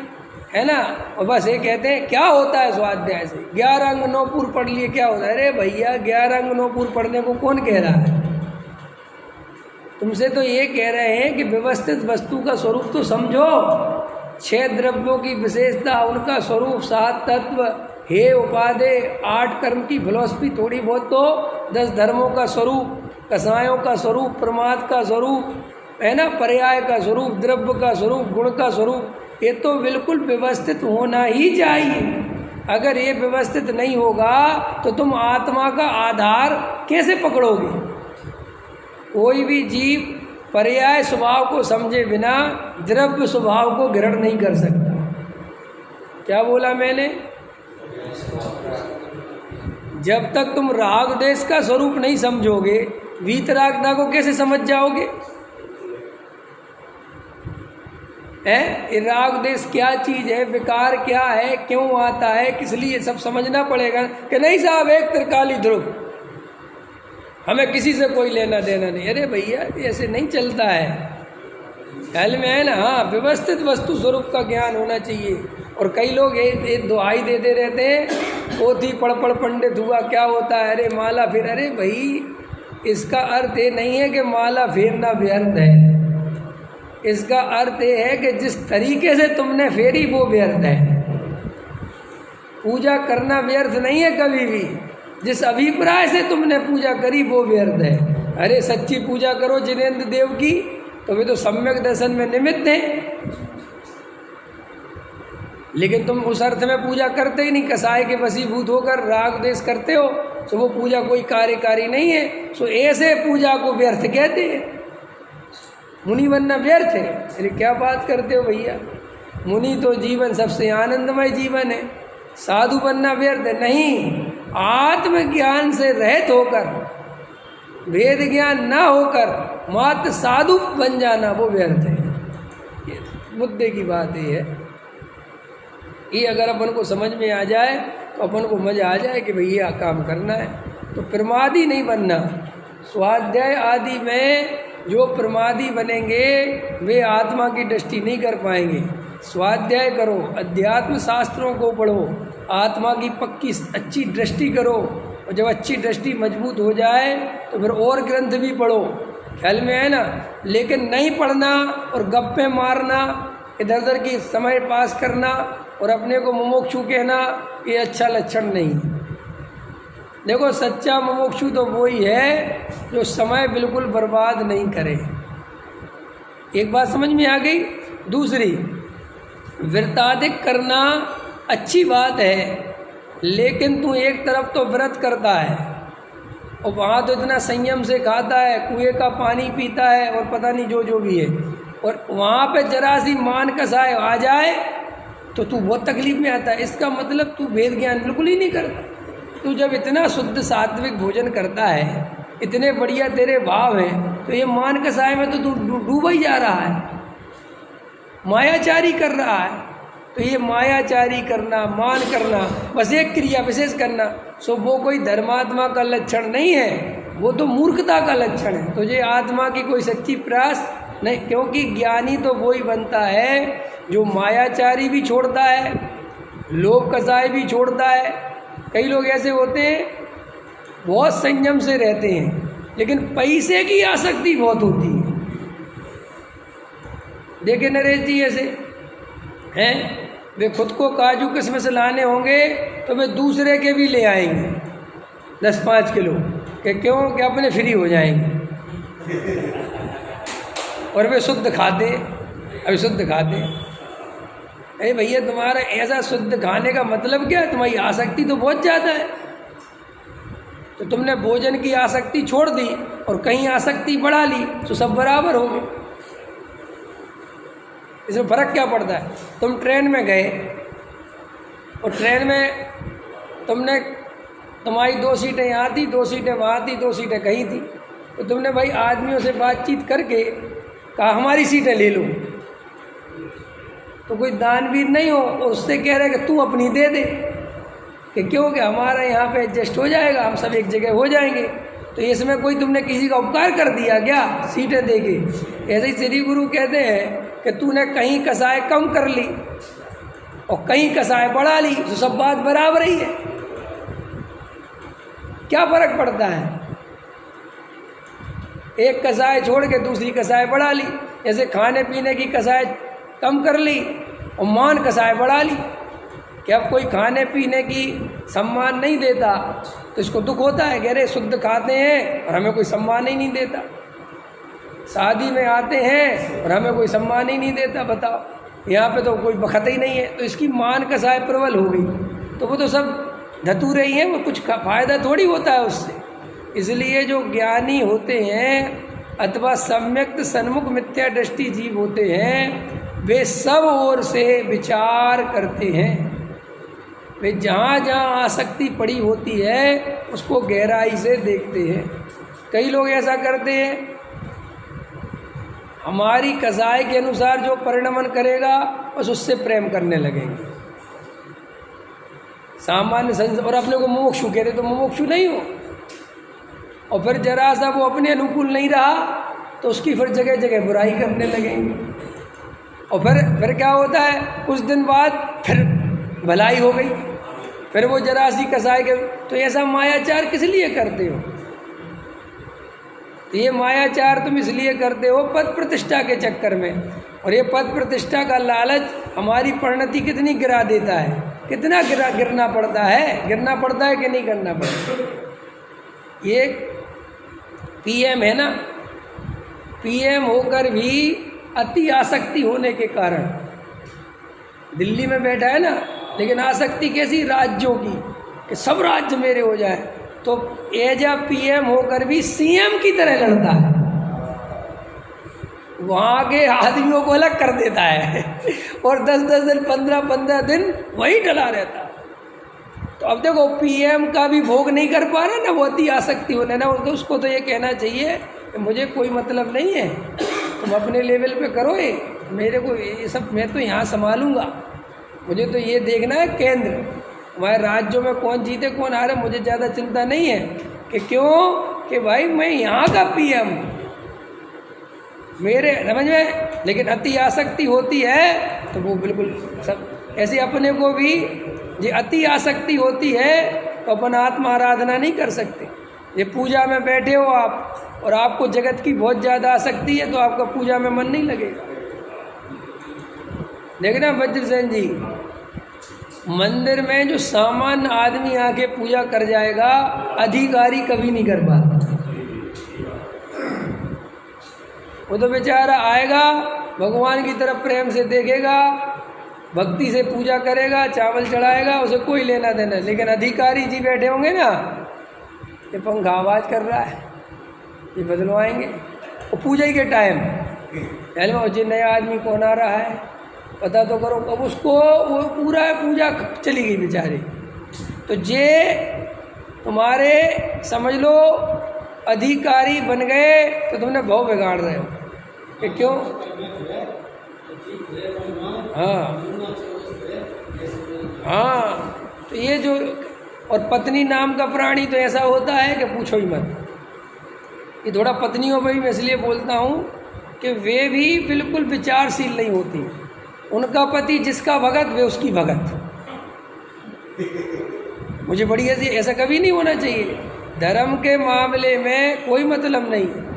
है ना, और बस ये कहते हैं क्या होता है स्वाध्याय से, 11 अंग 9 पूर पढ़ लिए क्या होता है? अरे भैया 11 अंग 9 पूर पढ़ने को कौन कह रहा है? तुमसे तो ये कह रहे हैं कि व्यवस्थित वस्तु का स्वरूप तो समझो। 6 द्रव्यों की विशेषता, उनका स्वरूप, 7 तत्व, हे उपादेय, 8 कर्म की फिलॉसफी थोड़ी बहुत, तो 10 धर्मों का स्वरूप, कसायों का स्वरूप, प्रमाद का स्वरूप, है ना, पर्याय का स्वरूप, द्रव्य का स्वरूप, गुण का स्वरूप, ये तो बिल्कुल व्यवस्थित होना ही चाहिए। अगर ये व्यवस्थित नहीं होगा तो तुम आत्मा का आधार कैसे पकड़ोगे? कोई भी जीव पर्याय स्वभाव को समझे बिना द्रव्य स्वभाव को ग्रहण नहीं कर सकता। क्या बोला मैंने? जब तक तुम राग देश का स्वरूप नहीं समझोगे, वीतरागता को कैसे समझ जाओगे? राग देश क्या चीज है, विकार क्या है, क्यों आता है, किस लिए, सब समझना पड़ेगा। कि नहीं साहब एक त्रिकाली ध्रुव, हमें किसी से कोई लेना देना नहीं। अरे भैया ऐसे नहीं चलता है। ख्याल में है ना? हाँ, व्यवस्थित वस्तु स्वरूप का ज्ञान होना चाहिए। और कई लोग ये दुहाई देते रहते हैं, पोथी पढ़ पढ़ पंडित हुआ, क्या होता है, अरे माला फिर। अरे भाई इसका अर्थ ये नहीं है कि माला फेरना व्यर्थ है। इसका अर्थ ये है कि जिस तरीके से तुमने फेरी वो व्यर्थ है। पूजा करना व्यर्थ नहीं है कभी भी। जिस अभिप्राय से तुमने पूजा करी वो व्यर्थ है। अरे सच्ची पूजा करो जिनेंद्र देव की, तो वे तो सम्यक दर्शन में निमित्त हैं। लेकिन तुम उस अर्थ में पूजा करते ही नहीं, कसाय के वशीभूत होकर राग देश करते हो, तो वो पूजा कोई कार्यकारी नहीं है। सो ऐसे पूजा को व्यर्थ कहते हैं। मुनि बनना व्यर्थ है? अरे क्या बात करते हो भैया, मुनि तो जीवन सबसे आनंदमय जीवन है। साधु बनना व्यर्थ है? नहीं, आत्मज्ञान से रहित होकर, वेद ज्ञान ना होकर मात्र साधु बन जाना वो व्यर्थ है। ये मुद्दे की बात ये है। ये अगर अपन को समझ में आ जाए तो अपन को मजा आ जाए कि भैया काम करना है। तो प्रमादी नहीं बनना। स्वाध्याय आदि में जो प्रमादी बनेंगे वे आत्मा की दृष्टि नहीं कर पाएंगे। स्वाध्याय करो, अध्यात्म शास्त्रों को पढ़ो, आत्मा की पक्की अच्छी दृष्टि करो। और जब अच्छी दृष्टि मजबूत हो जाए तो फिर और ग्रंथ भी पढ़ो। ख्याल में है ना? लेकिन नहीं पढ़ना और गप्पे मारना, इधर उधर की समय पास करना और अपने को मुमुक्षु कहना, ये अच्छा लक्षण नहीं। देखो सच्चा मुमुक्षु तो वही है जो समय बिल्कुल बर्बाद नहीं करे। एक बात समझ में आ गई। दूसरी, व्रताधिक करना अच्छी बात है, लेकिन तू एक तरफ तो व्रत करता है और वहाँ तो इतना संयम से खाता है, कुएं का पानी पीता है और पता नहीं जो जो भी है, और वहाँ पे जरा सी मान कसाय आ जाए तो तू बहुत तकलीफ में आता है। इसका मतलब तू वेद ज्ञान बिल्कुल ही नहीं करता। तू जब इतना शुद्ध सात्विक भोजन करता है, इतने बढ़िया तेरे भाव हैं, तो ये मान कसाय में तो तू डूबा ही जा रहा है, मायाचारी कर रहा है। तो ये मायाचारी करना, मान करना, बस एक क्रिया विशेष करना, सो वो कोई धर्मात्मा का लक्षण नहीं है, वो तो मूर्खता का लक्षण है। तो ये आत्मा की कोई सच्ची प्रयास नहीं, क्योंकि ज्ञानी तो वही बनता है जो मायाचारी भी छोड़ता है, लोभ कसाय भी छोड़ता है। कई लोग ऐसे होते हैं बहुत संयम से रहते हैं, लेकिन पैसे की आसक्ति बहुत होती है। देखे नरेश जी ऐसे हैं, वे खुद को काजू किस्मत से लाने होंगे तो वे दूसरे के भी ले आएंगे 10-5 किलो, कि क्यों कि अपने फ्री हो जाएंगे। और वे शुद्ध खाते, अभी शुद्ध खाते। अरे भैया तुम्हारा ऐसा शुद्ध खाने का मतलब क्या है? तुम्हारी आसक्ति तो बहुत ज़्यादा है। तो तुमने भोजन की आसक्ति छोड़ दी और कहीं आसक्ति बढ़ा ली तो सब बराबर हो गए। इसमें फ़र्क क्या पड़ता है? तुम ट्रेन में गए और ट्रेन में तुम्हारी 2 सीटें यहाँ थी, 2 सीटें वहाँ थी, 2 सीटें कहीं थी, तो तुमने भाई आदमियों से बातचीत करके कहा हमारी सीटें ले लो। तो कोई दानवीर नहीं हो और उससे कह रहे कि तू अपनी दे दे, कि क्यों कि हमारा यहाँ पे एडजस्ट हो जाएगा, हम सब एक जगह हो जाएंगे। तो इसमें कोई तुमने किसी का उपकार कर दिया क्या सीटें दे के? ऐसे ही श्री गुरु कहते हैं कि तूने कहीं कसाय कम कर ली और कहीं कसाय बढ़ा ली, तो सब बात बराबर ही है। क्या फर्क पड़ता है? एक कसाय छोड़ के दूसरी कसाय बढ़ा ली। जैसे खाने पीने की कसाय कम कर ली और मान कसाय बढ़ा ली। कि अब कोई खाने पीने की सम्मान नहीं देता तो इसको दुख होता है कि अरे शुद्ध खाते हैं और हमें कोई सम्मान ही नहीं देता। शादी में आते हैं और हमें कोई सम्मान ही नहीं देता। बताओ, यहाँ पे तो कोई बखत ही नहीं है। तो इसकी मान कसाय प्रबल हो गई, तो वो तो सब धतूरे ही हैं, वो कुछ फ़ायदा थोड़ी होता है उससे। इसलिए जो ज्ञानी होते हैं अथवा सम्यक्त सन्मुख मिथ्या दृष्टि जीव होते हैं, वे सब ओर से विचार करते हैं। वे जहाँ जहाँ आसक्ति पड़ी होती है उसको गहराई से देखते हैं। कई लोग ऐसा करते हैं, हमारी कसाई के अनुसार जो परिणमन करेगा बस उससे प्रेम करने लगेंगे। सामान्य और अपने को मुमुक्षु कहते तो मुमुक्षु नहीं हो, और फिर जरा सा वो अपने अनुकूल नहीं रहा तो उसकी फिर जगह जगह बुराई करने लगेंगे। और फिर क्या होता है, कुछ दिन बाद फिर भलाई हो गई, फिर वो जरा सी कसाई के। तो ऐसा मायाचार किस लिए करते हो? ये मायाचार तुम इसलिए करते हो पद प्रतिष्ठा के चक्कर में। और ये पद प्रतिष्ठा का लालच हमारी परिणति कितनी गिरा देता है, कितना गिरना पड़ता है, गिरना पड़ता है कि नहीं करना पड़ता। ये पीएम है ना, पीएम होकर भी अति आसक्ति होने के कारण दिल्ली में बैठा है ना, लेकिन आसक्ति कैसी, राज्यों की, कि सब राज्य मेरे हो जाए। तो एज आ पीएम होकर भी सीएम की तरह लड़ता है, वहाँ के आदमियों को अलग कर देता है और 10-10 दिन 15-15 दिन वहीं डला रहता है। तो अब देखो पीएम का भी भोग नहीं कर पा रहा ना, वो अति आसक्ति होने ना। उसको तो ये कहना चाहिए कि मुझे कोई मतलब नहीं है, तुम अपने लेवल पे करो, ये मेरे को ये सब मैं तो यहाँ संभालूंगा, मुझे तो ये देखना है केंद्र, हमारे राज्यों में कौन जीते कौन हारे मुझे ज़्यादा चिंता नहीं है। कि क्यों, कि भाई मैं यहाँ का पीएम मेरे समझ में। लेकिन अति आसक्ति होती है तो वो बिल्कुल सब ऐसे अपने को भी ये अति आसक्ति होती है तो अपन आत्मा आराधना नहीं कर सकते। ये पूजा में बैठे हो आप और आपको जगत की बहुत ज़्यादा आसक्ति है तो आपका पूजा में मन नहीं लगेगा। देखना वज्रसेन जी, मंदिर में जो सामान्य आदमी आके पूजा कर जाएगा, अधिकारी कभी नहीं कर पाता। वो तो बेचारा आएगा, भगवान की तरफ प्रेम से देखेगा, भक्ति से पूजा करेगा, चावल चढ़ाएगा, उसे कोई लेना देना। लेकिन अधिकारी जी बैठे होंगे ना, ये पंखा आवाज़ कर रहा है, ये बदलवाएंगे। और पूजा ही के टाइम पहले में जो नया आदमी कौन आ रहा है पता तो करो। अब उसको वो पूरा पूजा चली गई बेचारी। तो जे तुम्हारे समझ लो अधिकारी बन गए तो तुमने भाव बिगाड़ रहे हो कि क्यों। हाँ, तो ये जो और पत्नी नाम का प्राणी तो ऐसा होता है कि पूछो ही मत। ये थोड़ा पत्नियों पर भी मैं इसलिए बोलता हूँ कि वे भी बिल्कुल विचारशील नहीं होती हैं। उनका पति जिसका भगत वे उसकी भगत। मुझे बड़ी ऐसा कभी नहीं होना चाहिए। धर्म के मामले में कोई मतलब नहीं है।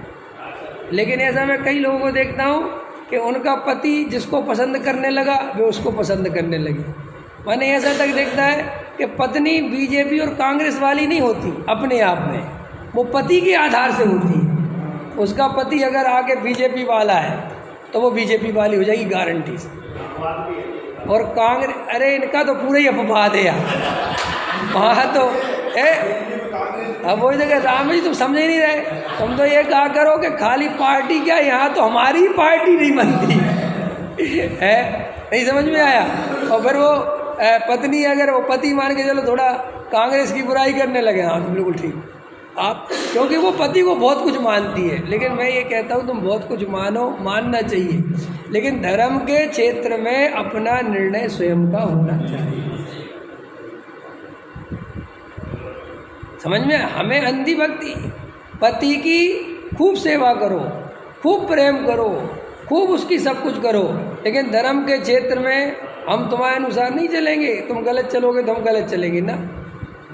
लेकिन ऐसा मैं कई लोगों को देखता हूँ कि उनका पति जिसको पसंद करने लगा वे उसको पसंद करने लगे। मैंने ऐसा तक देखता है कि पत्नी बीजेपी और कांग्रेस वाली नहीं होती अपने आप में, वो पति के आधार से होती है। उसका पति अगर आके बीजेपी वाला है तो वो बीजेपी वाली हो जाएगी गारंटी से। और कांग्रेस, अरे इनका तो पूरा ही अपवाद है यार। वहाँ तो अब वही जगह राम जी तुम समझ ही नहीं रहे। तुम तो ये कहा करो कि खाली पार्टी क्या, यहाँ तो हमारी पार्टी नहीं बनती है। नहीं समझ में आया। और फिर वो पत्नी अगर वो पति मान के चलो थोड़ा कांग्रेस की बुराई करने लगे, हाँ तो बिल्कुल ठीक आप, क्योंकि वो पति को बहुत कुछ मानती है। लेकिन मैं ये कहता हूँ तुम बहुत कुछ मानो, मानना चाहिए, लेकिन धर्म के क्षेत्र में अपना निर्णय स्वयं का होना चाहिए। समझ में, हमें अंधी भक्ति, पति की खूब सेवा करो, खूब प्रेम करो, खूब उसकी सब कुछ करो, लेकिन धर्म के क्षेत्र में हम तुम्हारे अनुसार नहीं चलेंगे। तुम गलत चलोगे तो हम गलत चलेंगे ना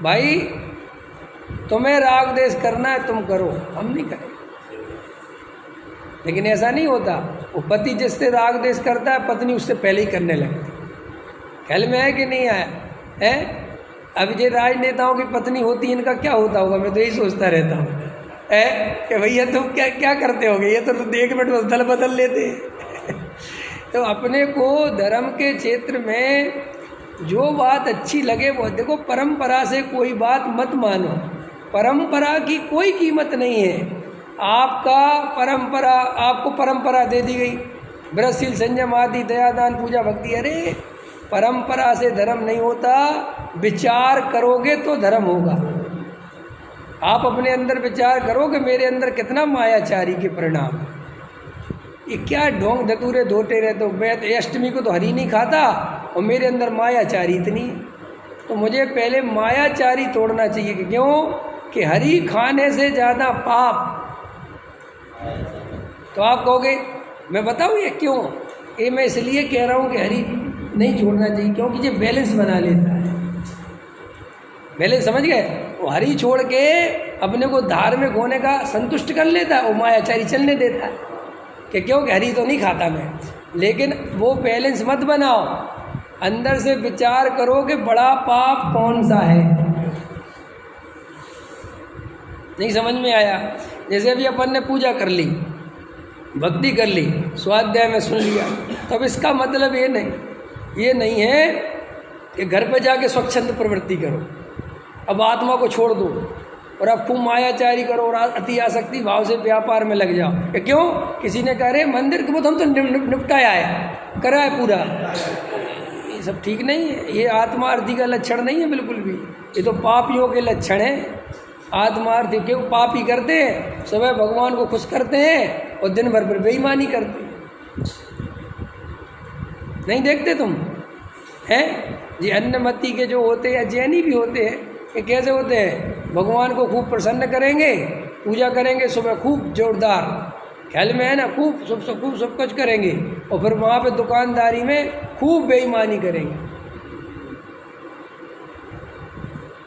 भाई। तुम्हें राग देश करना है तुम करो, हम नहीं करेंगे। लेकिन ऐसा नहीं होता, वो पति जिससे राग देश करता है पत्नी उससे पहले ही करने लगती। ख्याल में है कि नहीं आया है? अब ये राजनेताओं की पत्नी होती है, इनका क्या होता होगा? मैं तो यही सोचता रहता हूँ कि भैया तुम क्या क्या करते होगे, ये तो 1 मिनट में दल बदल लेते हैं। तो अपने को धर्म के क्षेत्र में जो बात अच्छी लगे वो देखो। परंपरा से कोई बात मत मानो, परंपरा की कोई कीमत नहीं है। आपको परंपरा दे दी गई, व्रतशील, संयम आदि, दयादान, पूजा, भक्ति। अरे परंपरा से धर्म नहीं होता, विचार करोगे तो धर्म होगा। आप अपने अंदर विचार करो कि मेरे अंदर कितना मायाचारी के परिणाम है। ये क्या ढोंग धतूरे धोते रहते हो। मैं तो अष्टमी को तो हरी नहीं खाता और मेरे अंदर मायाचारी इतनी है। तो मुझे पहले मायाचारी तोड़ना चाहिए कि क्यों कि हरी खाने से ज़्यादा पाप। तो आप कहोगे मैं बताऊँ ये क्यों? ये मैं इसलिए कह रहा हूँ कि हरी नहीं छोड़ना चाहिए क्योंकि ये बैलेंस बना लेता है। बैलेंस समझ गए? वो हरी छोड़ के अपने को धार्मिक होने का संतुष्ट कर लेता है, वो मायाचारी चलने देता है कि क्योंकि हरी तो नहीं खाता मैं। लेकिन वो बैलेंस मत बनाओ, अंदर से विचार करो कि बड़ा पाप कौन सा है। नहीं समझ में आया? जैसे अभी अपन ने पूजा कर ली, भक्ति कर ली, स्वाध्याय में सुन लिया, तब इसका मतलब ये नहीं है कि घर पे जाके स्वच्छंद प्रवृत्ति करो, अब आत्मा को छोड़ दो और अब खूब मायाचारी करो और अति आसक्ति भाव से व्यापार में लग जाओ। कि क्यों? किसी ने कहा रे मंदिर के हम तो निपटाया है, करा है पूरा। ये सब ठीक नहीं है, ये आत्मार्थी का लक्षण नहीं है बिल्कुल भी। ये तो पापियों के लक्षण है। आत्मार्थी क्यों पापी करते हैं, सुबह भगवान को खुश करते हैं और दिन भर बेईमानी करते हैं। नहीं देखते तुम हैं? ये अन्नमति के जो होते हैं, जैनी भी होते हैं, ये कैसे होते हैं? भगवान को खूब प्रसन्न करेंगे, पूजा करेंगे सुबह खूब जोरदार, ख्याल में है ना, खूब सब कुछ करेंगे और फिर वहाँ पे दुकानदारी में खूब बेईमानी करेंगे।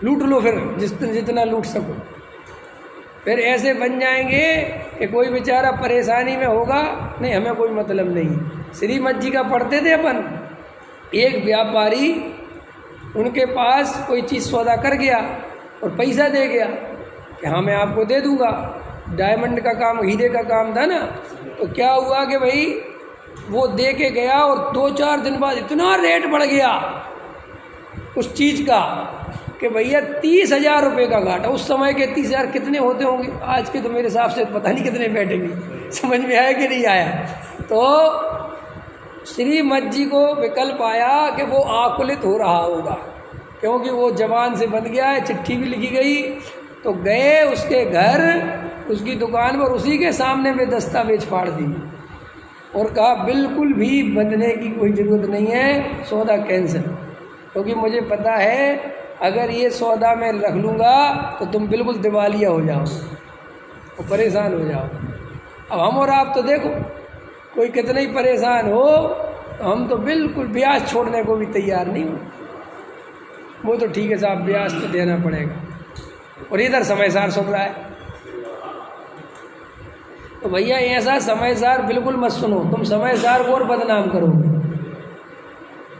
लूट लो फिर जितना लूट सको। फिर ऐसे बन जाएंगे कि कोई बेचारा परेशानी में होगा, नहीं हमें कोई मतलब नहीं है। श्रीमद जी का पढ़ते थे अपन, एक व्यापारी उनके पास कोई चीज़ सौदा कर गया और पैसा दे गया कि हाँ मैं आपको दे दूंगा। डायमंड का काम, हीरे का काम था ना। तो क्या हुआ कि भाई वो दे के गया और 2-4 दिन बाद इतना रेट बढ़ गया उस चीज़ का कि भैया 30,000 रुपये का घाटा। उस समय के 30,000 कितने होते होंगे? आज के तो मेरे हिसाब से पता नहीं कितने बैठेंगे। समझ में आया कि नहीं आया? तो श्रीमद जी को विकल्प आया कि वो आकुलित हो रहा होगा क्योंकि वो जवान से बन गया है, चिट्ठी भी लिखी गई। तो गए उसके घर, उसकी दुकान पर, उसी के सामने में दस्तावेज फाड़ दिए और कहा बिल्कुल भी बंधने की कोई ज़रूरत नहीं है, सौदा कैंसिल। क्योंकि मुझे पता है अगर ये सौदा मैं रख लूँगा तो तुम बिल्कुल दिवालिया हो जाओ और परेशान हो जाओ। अब हम और आप तो देखो, कोई कितना ही परेशान हो तो हम तो बिल्कुल ब्याज छोड़ने को भी तैयार नहीं हो। वो तो ठीक है साहब, ब्याज तो देना पड़ेगा और इधर समयसार सुन रहा है। तो भैया ऐसा समयसार बिल्कुल मत सुनो, तुम समयसार को और बदनाम करोगे।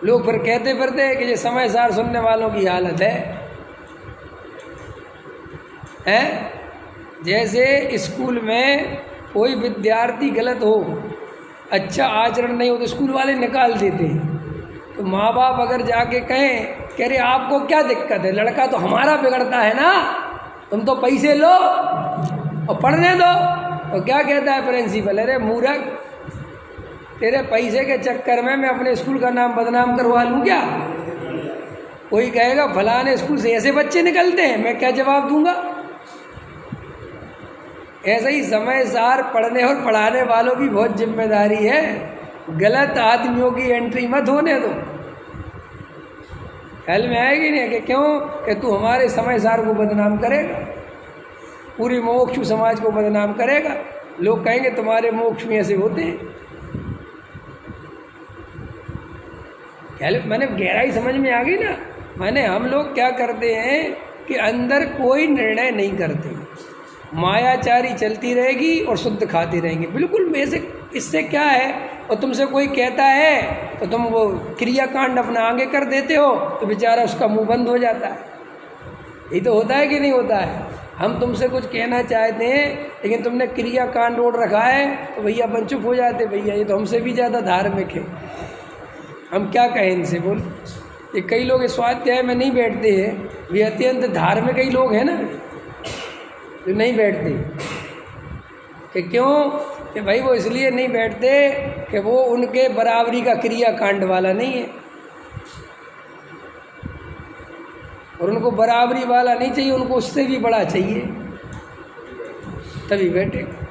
लोग फिर कहते फिरते हैं कि ये समयसार सुनने वालों की हालत है? जैसे स्कूल में कोई विद्यार्थी गलत हो, अच्छा आचरण नहीं हो तो स्कूल वाले निकाल देते हैं। तो माँ बाप अगर जाके कहें कह रहे आपको क्या दिक्कत है, लड़का तो हमारा बिगड़ता है ना, तुम तो पैसे लो और पढ़ने दो। तो क्या कहता है प्रिंसिपल? अरे मूर्ख, तेरे पैसे के चक्कर में मैं अपने स्कूल का नाम बदनाम करवा लूँ क्या? कोई कहेगा फलाने स्कूल से ऐसे बच्चे निकलते हैं, मैं क्या जवाब दूंगा? ऐसे ही समयसार पढ़ने और पढ़ाने वालों की बहुत जिम्मेदारी है। गलत आदमियों की एंट्री मत होने दो। ख्याल में आएगी नहीं कि क्यों कि तू हमारे समयसार को बदनाम करेगा, पूरी मोक्ष समाज को बदनाम करेगा। लोग कहेंगे तुम्हारे मोक्ष में ऐसे होते हैं। ख्याल मैंने गहराई समझ में आ गई ना? मैंने हम लोग क्या करते हैं कि अंदर कोई निर्णय नहीं करते, मायाचारी चलती रहेगी और शुद्ध खाती रहेंगी बिल्कुल। वैसे इससे क्या है? और तुमसे कोई कहता है तो तुम वो क्रियाकांड अपना आगे कर देते हो तो बेचारा उसका मुंह बंद हो जाता है। ये तो होता है कि नहीं होता है? हम तुमसे कुछ कहना चाहते हैं लेकिन तुमने क्रियाकांड ओढ़ रखा है तो भैया अपन चुप हो जाते, भैया ये तो हमसे भी ज़्यादा धार्मिक है, हम क्या कहें इनसे। बोल, ये कई लोग स्वाध्याय में नहीं बैठते हैं, वे अत्यंत धार्मिक कई लोग हैं ना जो नहीं बैठते। कि क्यों? कि भाई वो इसलिए नहीं बैठते कि वो उनके बराबरी का क्रिया कांड वाला नहीं है, और उनको बराबरी वाला नहीं चाहिए, उनको उससे भी बड़ा चाहिए, तभी बैठेगा।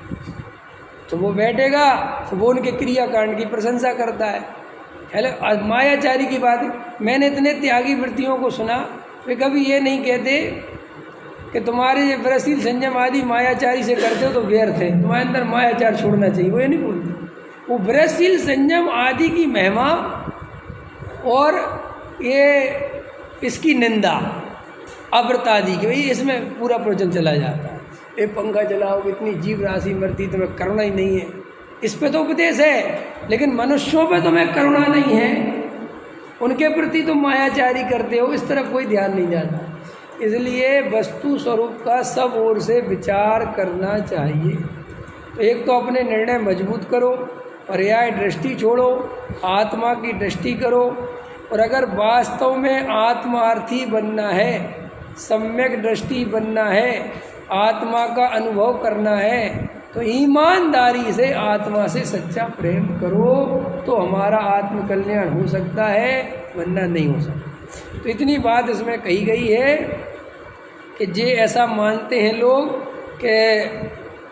तो वो बैठेगा तो वो उनके क्रियाकांड की प्रशंसा करता है। हेलो, मायाचारी की बात है। मैंने इतने त्यागी वृत्तियों को सुना, वे कभी ये नहीं कहते कि तुम्हारे ये व्रतशील संयम आदि मायाचारी से करते हो तो व्यर्थ है, तुम्हारे अंदर मायाचार छोड़ना चाहिए, वो ये नहीं बोलते। वो व्रतशील संयम आदि की महिमा और ये इसकी निंदा अव्रतादि की, भाई इसमें पूरा प्रवचन चला जाता है। ये पंखा चलाओगे, इतनी जीव राशि मरती, तुम्हें करुणा ही नहीं है, इस पे तो उपदेश है, लेकिन मनुष्यों पे तुम्हें करुणा नहीं है, उनके प्रति तुम मायाचारी करते हो, इस तरफ कोई ध्यान नहीं जाता। इसलिए वस्तु स्वरूप का सब ओर से विचार करना चाहिए। तो एक तो अपने निर्णय मजबूत करो, पर्याय दृष्टि छोड़ो, आत्मा की दृष्टि करो, और अगर वास्तव में आत्मार्थी बनना है, सम्यक दृष्टि बनना है, आत्मा का अनुभव करना है, तो ईमानदारी से आत्मा से सच्चा प्रेम करो, तो हमारा आत्मकल्याण हो सकता है, वरना नहीं हो सकता। तो इतनी बात इसमें कही गई है कि जे ऐसा मानते हैं लोग कि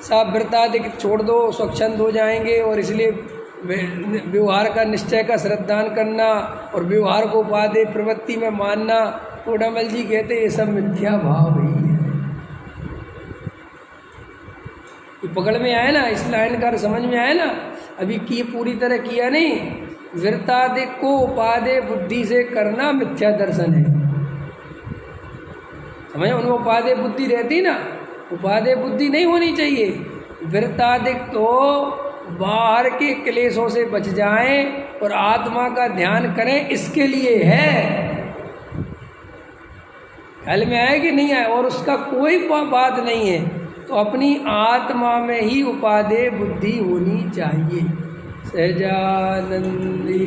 सब व्रतादि छोड़ दो, स्वच्छंद हो जाएंगे, और इसलिए व्यवहार का निश्चय का श्रद्धान करना और व्यवहार को उपादेय प्रवृत्ति में मानना, कोडामल जी कहते ये सब मिथ्या भाव ही है। ये पकड़ में आया ना, इस लाइन का समझ में आया ना, अभी की पूरी तरह किया नहीं। वृत्तादिक को उपादेय बुद्धि से करना मिथ्या दर्शन है, समझो। उनमें उपादेय बुद्धि रहती ना, उपादेय बुद्धि नहीं होनी चाहिए। वृत्तादिक तो बाहर के क्लेशों से बच जाएं और आत्मा का ध्यान करें, इसके लिए है। ख्याल में आया कि नहीं आया? और उसका कोई बात नहीं है, तो अपनी आत्मा में ही उपादेय बुद्धि होनी चाहिए। सहजानंदी